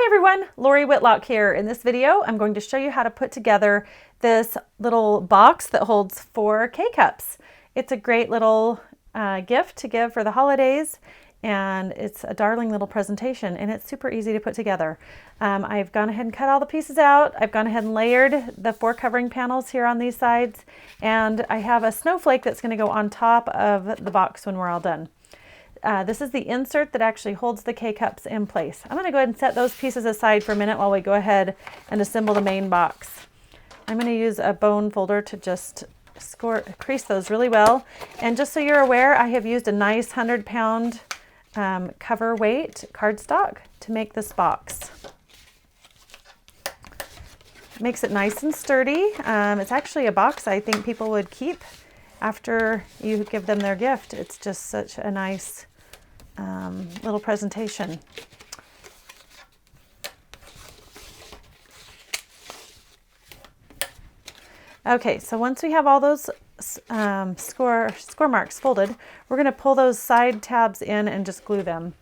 Hi everyone, Lori Whitlock here. In this video, I'm going to show you how to put together this little box that holds 4 K-cups. It's a great little gift to give for the holidays, and it's a darling little presentation, and it's super easy to put together. I've gone ahead and cut all the pieces out. I've gone ahead and layered the 4 covering panels here on these sides, and I have a snowflake that's going to go on top of the box when we're all done. This is the insert that actually holds the K-cups in place. I'm going to go ahead and set those pieces aside for a minute while we go ahead and assemble the main box. I'm going to use a bone folder to just crease those really well. And just so you're aware, I have used a nice 100-pound cover weight cardstock to make this box. It makes it nice and sturdy. It's actually a box I think people would keep after you give them their gift. It's just such a nice little presentation. Okay, so once we have all those score marks folded, we're going to pull those side tabs in and just glue them.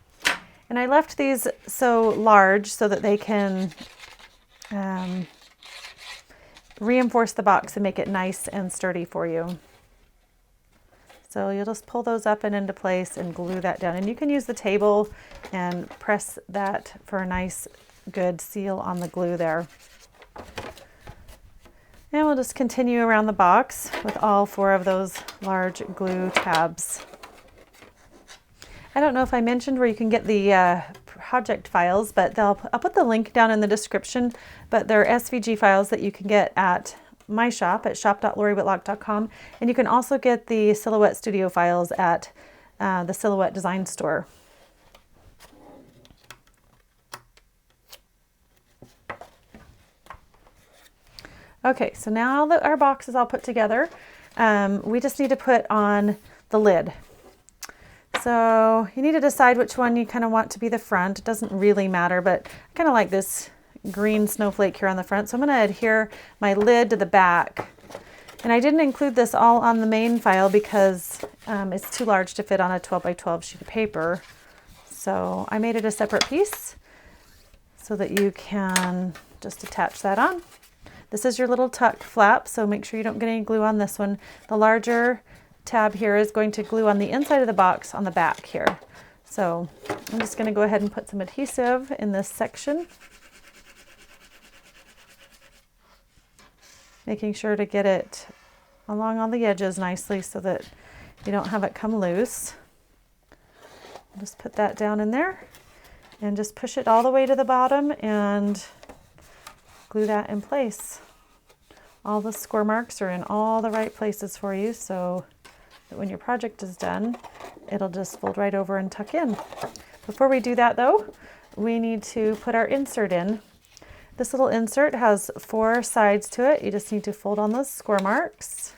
And I left these so large so that they can reinforce the box and make it nice and sturdy for you. So you'll just pull those up and into place and glue that down. And you can use the table and press that for a nice, good seal on the glue there. And we'll just continue around the box with all 4 of those large glue tabs. I don't know if I mentioned where you can get the project files, but I'll put the link down in the description. But they're SVG files that you can get at my shop at shop.loriwhitlock.com, and you can also get the Silhouette Studio files at the Silhouette Design Store. Okay, so now that our box is all put together, we just need to put on the lid. So you need to decide which one you kind of want to be the front. It doesn't really matter, but I kind of like this green snowflake here on the front. So I'm going to adhere my lid to the back. And I didn't include this all on the main file because it's too large to fit on a 12 by 12 sheet of paper. So I made it a separate piece so that you can just attach that on. This is your little tuck flap, so make sure you don't get any glue on this one. The larger tab here is going to glue on the inside of the box on the back here. So I'm just going to go ahead and put some adhesive in this section, making sure to get it along all the edges nicely so that you don't have it come loose. Just put that down in there and just push it all the way to the bottom and glue that in place. All the score marks are in all the right places for you so that when your project is done, it'll just fold right over and tuck in. Before we do that though, we need to put our insert in. This little insert has 4 sides to it. You just need to fold on those score marks.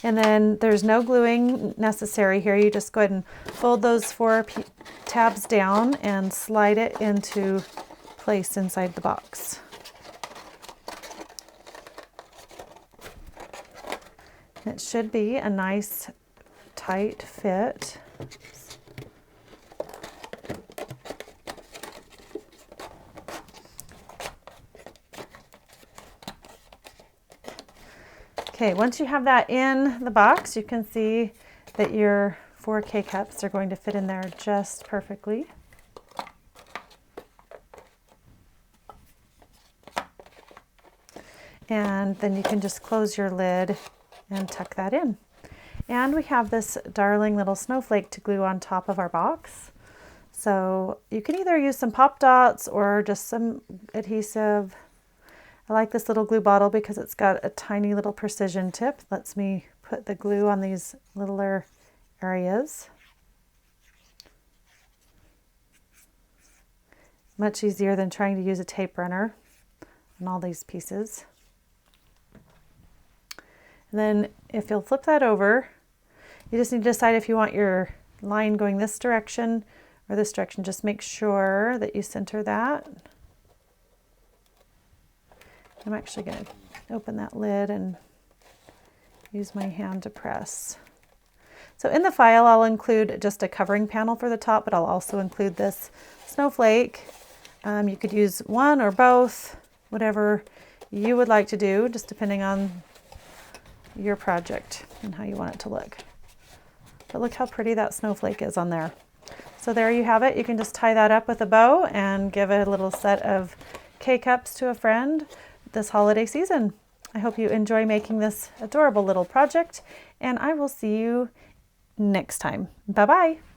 And then there's no gluing necessary here. You just go ahead and fold those 4 tabs down and slide it into place inside the box. It should be a nice tight fit. Okay, once you have that in the box, you can see that your 4 K-cups are going to fit in there just perfectly. And then you can just close your lid and tuck that in. And we have this darling little snowflake to glue on top of our box. So you can either use some pop dots or just some adhesive. I like this little glue bottle because it's got a tiny little precision tip. Lets me put the glue on these littler areas. Much easier than trying to use a tape runner on all these pieces. And then if you'll flip that over, you just need to decide if you want your line going this direction or this direction. Just make sure that you center that. I'm actually going to open that lid and use my hand to press. So in the file, I'll include just a covering panel for the top, but I'll also include this snowflake. You could use one or both, whatever you would like to do, just depending on your project and how you want it to look. But look how pretty that snowflake is on there. So there you have it. You can just tie that up with a bow and give a little set of K-cups to a friend this holiday season. I hope you enjoy making this adorable little project, and I will see you next time. Bye-bye.